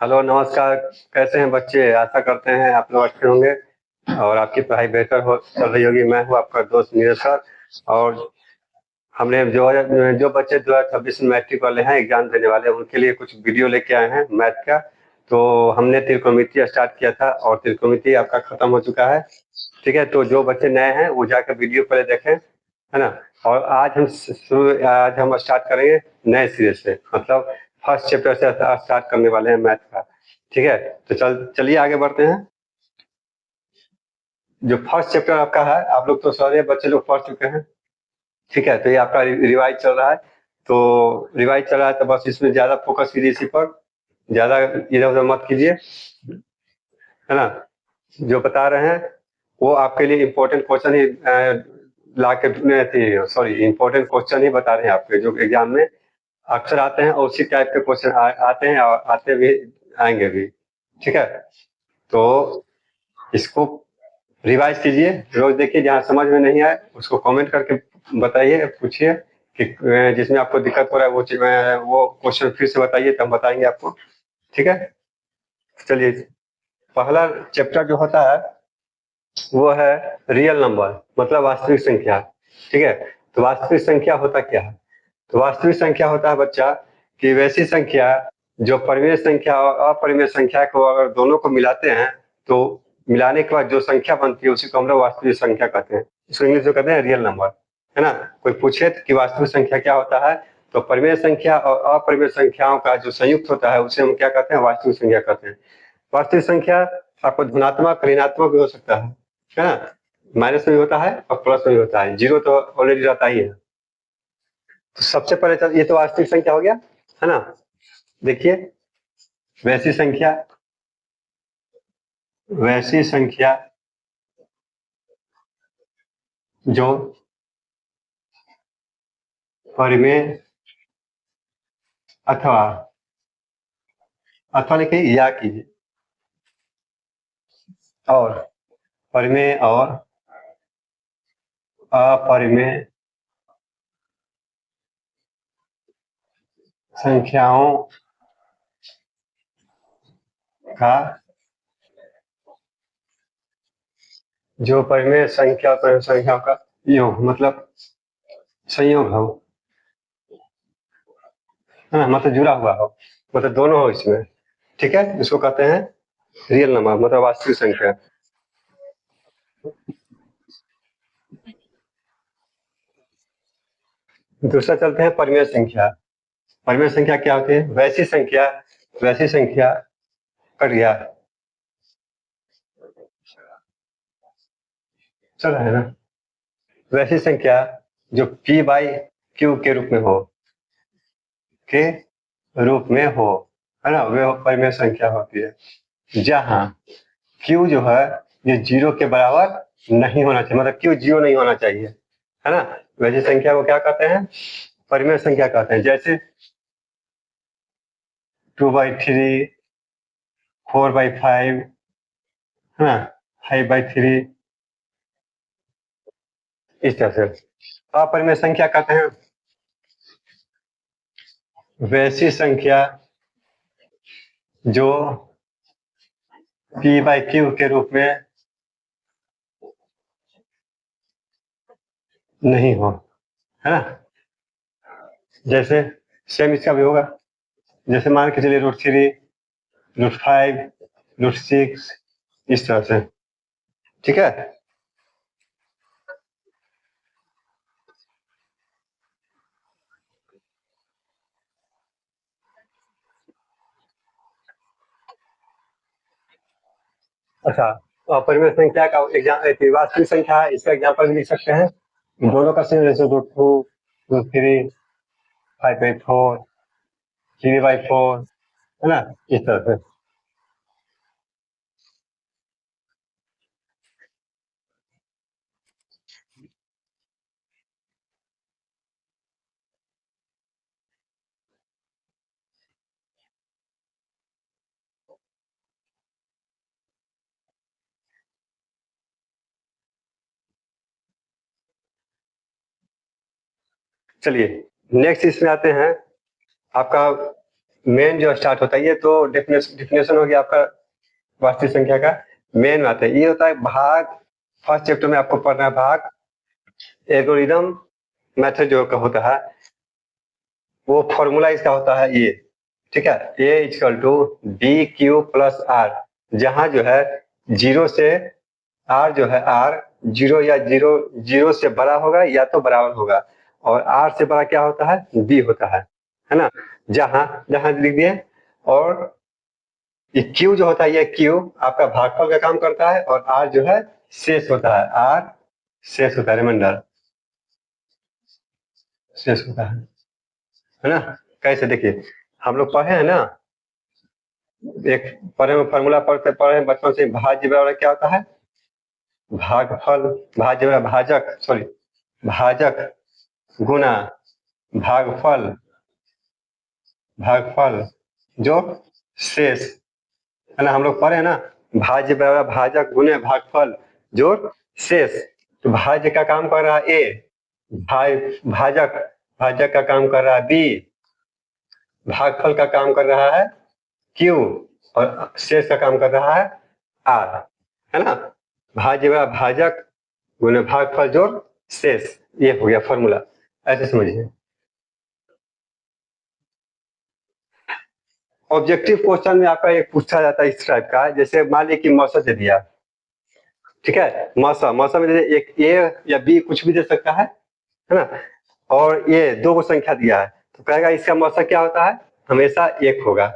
Hello, नमस्कार। कैसे हैं बच्चे? आशा करते हैं आप लोग अच्छे होंगे और आपकी पढ़ाई बेहतर हो चल रही होगी। मैं हूँ आपका दोस्त नीरज सर। और हमने जो बच्चे 2026 में मैट्रिक वाले हैं, एग्जाम देने वाले हैं, उनके लिए कुछ वीडियो लेके आए हैं मैथ का। तो हमने त्रिकोणमिति स्टार्ट किया था और त्रिकोणमिति आपका खत्म हो चुका है। ठीक है, तो जो बच्चे नए हैं वो जाकर वीडियो पहले देखें, है ना। और आज हम स्टार्ट करेंगे नए सिरे से, मतलब फर्स्ट चैप्टर से स्टार्ट करने वाले हैं मैथ का। ठीक है, तो चलिए आगे बढ़ते हैं। जो फर्स्ट चैप्टर आपका है, आप लोग तो सारे बच्चे लोग पढ़ चुके हैं। ठीक है, तो ये आपका रिवाइज चल रहा है। तो रिवाइज चल रहा है तो बस इसमें ज्यादा फोकस कीजिए, इसी पर ज्यादा इधर उधर मत कीजिए, है ना। जो बता रहे हैं वो आपके लिए इम्पोर्टेंट क्वेश्चन ही ला के सॉरी इम्पोर्टेंट क्वेश्चन ही बता रहे हैं आपके, जो एग्जाम में अक्सर आते हैं और उसी टाइप के क्वेश्चन आते हैं और आते भी आएंगे भी। ठीक है, तो इसको रिवाइज कीजिए, रोज देखिए, जहाँ समझ में नहीं आए उसको कमेंट करके बताइए, पूछिए कि जिसमें आपको दिक्कत हो रहा है वो क्वेश्चन फिर से बताइए, तो हम बताएंगे आपको। ठीक है, चलिए। पहला चैप्टर जो होता है वो है रियल नंबर, मतलब वास्तविक संख्या। ठीक है, तो वास्तविक संख्या होता क्या है? तो वास्तविक संख्या होता है बच्चा कि वैसी संख्या जो परिमेय संख्या और अपरिमेय संख्या को अगर दोनों को मिलाते हैं तो मिलाने के बाद जो संख्या बनती है उसी को हम लोग वास्तविक संख्या कहते हैं। इसको इंग्लिश में कहते हैं रियल नंबर, है ना। कोई पूछे कि वास्तविक संख्या क्या होता है, तो परिमेय संख्या और अपरिमेय संख्याओं का जो संयुक्त होता है उसे हम क्या कहते हैं? वास्तविक संख्या कहते हैं। वास्तविक संख्या आपको धनात्मक ऋणात्मक भी हो सकता है ना। माइनस में भी होता है और प्लस में भी होता है, जीरो तो ऑलरेडी रहता ही है। तो सबसे पहले ये तो वास्तविक संख्या हो गया, है ना। देखिए, वैसी संख्या वैसी संख्या जो परिमेय अथवा अथवा लिखिए या कीजिए, और परिमेय और अपरिमेय संख्याओं का जो परिमेय संख्या और परिमेय संख्याओं का योग, मतलब संयोग हो, है ना, मतलब जुड़ा हुआ हो, मतलब दोनों हो इसमें। ठीक है, इसको कहते हैं रियल नंबर, मतलब वास्तविक संख्या। दूसरा चलते हैं परिमेय संख्या। परिमेय संख्या क्या होती है? वैसी संख्या कट गया, चल रहा है ना। वैसी संख्या जो p बाई क्यू के रूप में हो, के रूप में हो, है ना, वे परिमेय संख्या होती है। जहां q जो है ये जीरो के बराबर नहीं होना चाहिए, मतलब q जीरो नहीं होना चाहिए, है ना। वैसी संख्या को क्या कहते हैं? परिमेय संख्या कहते हैं। जैसे 2/3, 4/5, है ना, 5/3, इस तरह से। अपरिमेय संख्या कहते हैं वैसी संख्या जो p बाई क्यू के रूप में नहीं हो, है ना। जैसे सेम इसका भी होगा, जैसे मान के चलिए √3, √5, √6, इस तरह से। ठीक है, अच्छा। तो अपरिमेय संख्या का वास्तविक संख्या है, इसका एग्जाम्पल भी लिख सकते हैं। दोनों का सेम, जैसे √2, √3, 5/4, 3/4, है ना, इस तरह से। चलिए नेक्स्ट इसमें आते हैं, आपका मेन जो स्टार्ट होता है, ये तो डिफिनेशन हो गया आपका वास्तविक संख्या का। मेन बात है ये होता है भाग। फर्स्ट चैप्टर में आपको पढ़ना है भाग। एल्गोरिदम मेथड जो का होता है वो फॉर्मूला इसका होता है ये, ठीक है। A equal to b q plus r, जहां जो है जीरो से आर जो है आर जीरो या जीरो से बड़ा होगा या तो बराबर होगा, और आर से बड़ा क्या होता है बी होता है ना। जहां जहां लिख दिए। और ये क्यू जो होता है, ये क्यू आपका भागफल का काम करता है, और आर जो है शेष होता है, आर शेष होता है, रिमाइंडर शेष होता है ना। कैसे देखिए, हम लोग पढ़े हैं ना, एक पढ़े में फॉर्मूला पढ़ते पढ़े हैं बचपन से, भाज्य बराबर क्या होता है भागफल, भाज्य बराबर भाजक, सॉरी भाजक गुना भागफल, भागफल जो शेष है ना। हम लोग पढ़े हैं ना, भाज्य बराबर भाजक गुने भागफल जोड़ शेष। तो भाज्य का काम कर रहा है ए, भाजक भाजक का काम कर रहा है बी, भागफल का काम कर रहा है क्यू, और शेष का काम कर रहा है आर, है ना। भाज्य बराबर भाजक गुने भागफल जोड़ शेष, ये हो गया फॉर्मूला। ऐसे समझिए। ऑब्जेक्टिव क्वेश्चन में आपका एक पूछा जाता है इस टाइप का, जैसे मान लीजिए कि मौसम दे दिया, ठीक है। मौसम मौसम में एक ए या बी कुछ भी दे सकता है ना। और ये दो को संख्या दिया है, तो कहेगा इसका मौसम क्या होता है, हमेशा एक होगा,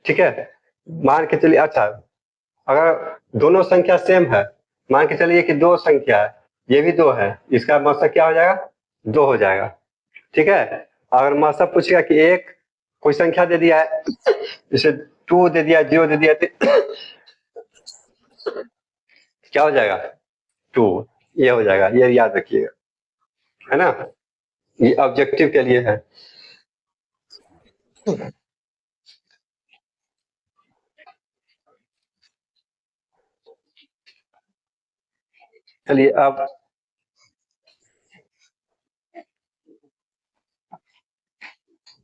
ठीक है। मान के चलिए, अच्छा अगर दोनों संख्या सेम है, मान के चलिए कि दो संख्या है, ये भी दो है, इसका मौसम क्या हो जाएगा दो हो जाएगा, ठीक है। अगर मौसम पूछेगा कि एक कोई संख्या दे दिया है, जैसे टू दे दिया, जीरो दे दिया, तो क्या हो जाएगा टू, ये हो जाएगा, ये याद रखिएगा, है ना। ये ऑब्जेक्टिव के लिए है। चलिए अब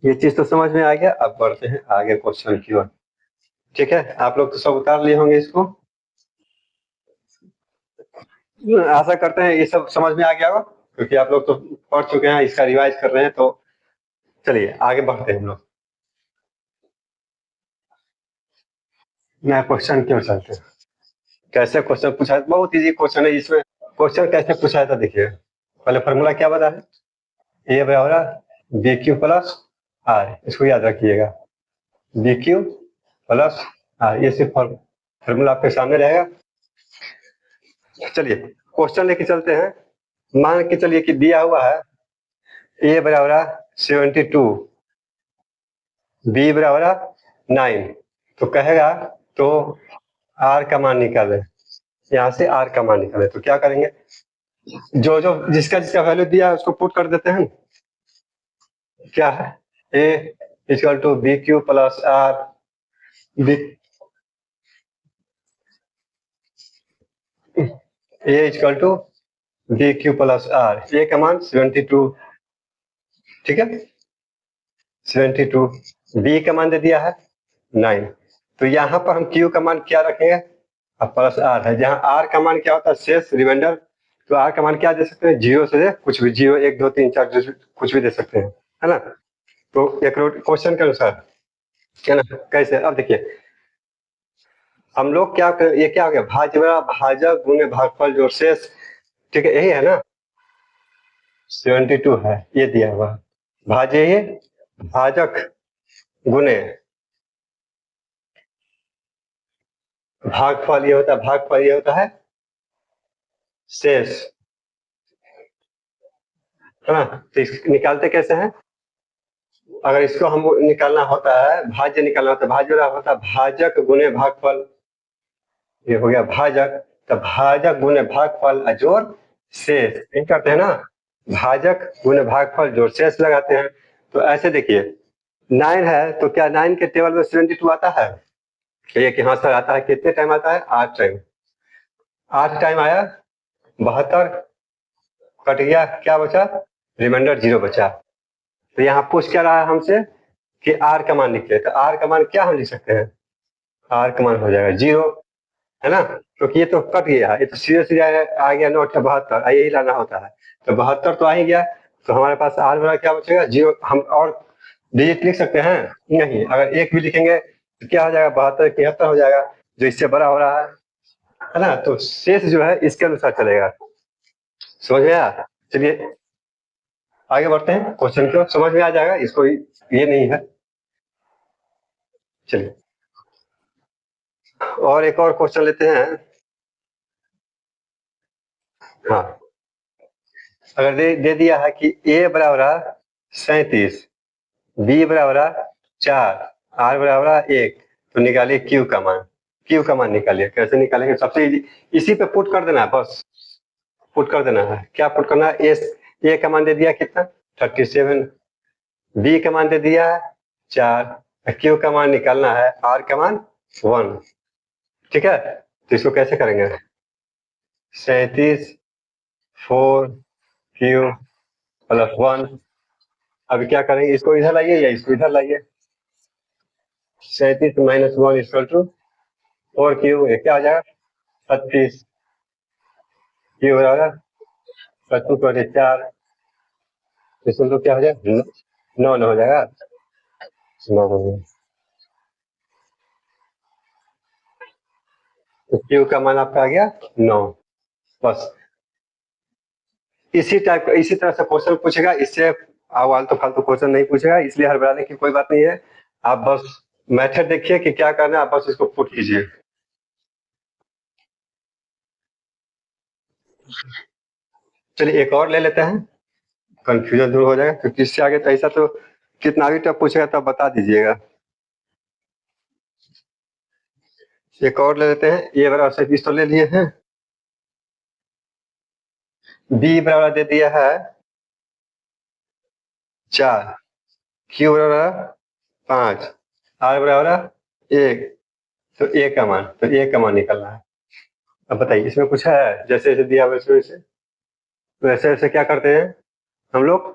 ये चीज तो समझ में आ गया, अब बढ़ते हैं आगे क्वेश्चन की ओर, ठीक है। आप लोग तो सब उतार लिए होंगे इसको, आशा करते हैं ये सब समझ में आ गया होगा, क्योंकि आप लोग तो पढ़ चुके हैं, इसका रिवाइज कर रहे हैं। तो चलिए आगे बढ़ते हैं हम लोग। नया क्वेश्चन क्यों चलते हैं, कैसे क्वेश्चन पूछा है, बहुत इजी क्वेश्चन है इसमें। क्वेश्चन कैसे पूछा था देखिए, पहले फॉर्मूला क्या बता है, ए बराबर बी क्यू प्लस आर, इसको याद रखिएगा, बी क्यू प्लस आर, ये सिर्फ फॉर्मूला आपके सामने रहेगा। चलिए क्वेश्चन लेके चलते हैं। मान के चलिए कि दिया हुआ है ए बराबर 72, बी बराबर 9, तो कहेगा तो आर का मान निकाले, यहाँ से आर का मान निकाले, तो क्या करेंगे, जो जो जिसका जिसका वैल्यू दिया है उसको पुट कर देते हैं। क्या है, a equal to b q plus r, b a equal to b q plus r, a का मान 72, ठीक है 72, बी का मान दे दिया है 9, तो यहाँ पर हम क्यू का मान क्या रखेंगे, अब प्लस आर है, जहाँ आर का मान क्या होता है शेष रिमाइंडर, तो आर का मान क्या दे सकते हैं, जीरो से कुछ भी, जीरो एक दो तीन चार कुछ भी दे सकते हैं, है ना। तो एक क्वेश्चन के अनुसार, है ना। कैसे, अब देखिए हम लोग क्या ये क्या हो गया, भाज्य भाजक गुणे भागफल जोड़ शेष, ठीक है, यही है ना। 72 है ये दिया हुआ, भाज्य ये भाजक गुणे भागफल, ये होता है भागफल, ये होता है शेष, है ना। तो निकालते कैसे हैं, अगर इसको हम निकालना होता है, भाज्य निकालना होता है, भाज्य होता है भाजक गुणे भागफल, ये हो गया भाजक, तो भाजक गुणे भागफल जोड़ शेष, नहीं करते हैं ना, भाजक गुणे भागफल जोड़ शेष लगाते हैं। तो ऐसे देखिए 9 है, तो क्या 9 के टेबल में 72 आता है, ये कि हाँ सर आता है, कितने टाइम आता है 8 टाइम, 8 टाइम आया, 72 कट गया, क्या बचा रिमाइंडर जीरो बचा। तो यहाँ पूछ क्या रहा है हमसे, कि आर का मान निकले, तो आर का मान क्या हम लिख सकते हैं? आर का मान हो जाएगा 0, है ना? क्योंकि ये तो कट गया है, ये तो सीधे सीधे आ गया 9 यही लाना होता है, तो 72 तो आ ही गया, तो हमारे पास आर बराबर क्या बचेगा 0। हम और डिजिट लिख सकते हैं? नहीं, अगर एक भी लिखेंगे तो क्या हो जाएगा, 72 73 हो जाएगा, जो इससे बड़ा हो रहा है ना? तो शेष जो है इसके अनुसार चलेगा। समझ में आया? चलिए आगे बढ़ते हैं, क्वेश्चन को समझ में आ जाएगा, इसको ये नहीं है। चलिए और एक और क्वेश्चन लेते हैं। हाँ, अगर दे दिया है कि a बराबर है 37, b बराबर है 4, r बराबर है 1, तो निकालिए q का मान। q का मान निकालिए, कैसे निकालेंगे? सबसे इसी पे पुट कर देना है, बस पुट कर देना है। क्या पुट करना है? a का मान दे दिया कितना 37, b का मान दे दिया है 4, q का मान निकालना है, r का मान 1। ठीक है, तो इसको कैसे करेंगे? 37 4 q प्लस 1। अब क्या करेंगे, इसको इधर लाइए या इसको इधर लाइए। 37 माइनस 1 इक्वल टू 4q, ये क्या हो जाएगा 36, q बराबर 25 को 4, इसमें तो क्या हो जाएगा 9 हो जाएगा, 9 हो गया। तो q का मान आपका आ गया 9। बस इसी तरह से क्वेश्चन पूछेगा, इससे आलतू फालतू क्वेश्चन नहीं पूछेगा, इसलिए हड़बड़ाने की कोई बात नहीं है। आप बस मेथड देखिए कि क्या करना है, आप बस इसको पुट कीजिए। चलिए एक और ले लेते हैं, कंफ्यूजन दूर हो जाएगा, क्योंकि इससे आगे तो ऐसा तो कितना भी टफ पूछेगा तो बता दीजिएगा। एक और ले लेते हैं, ए बराबर 37 तो ले लिए हैं, बी बराबर दे दिया है 4, क्यू बराबर 5, आर बराबर 1, तो ए का मान निकलना है। अब बताइए इसमें कुछ है? जैसे जैसे दिया वैसे वैसे, तो ऐसे ऐसे क्या करते हैं हम लोग,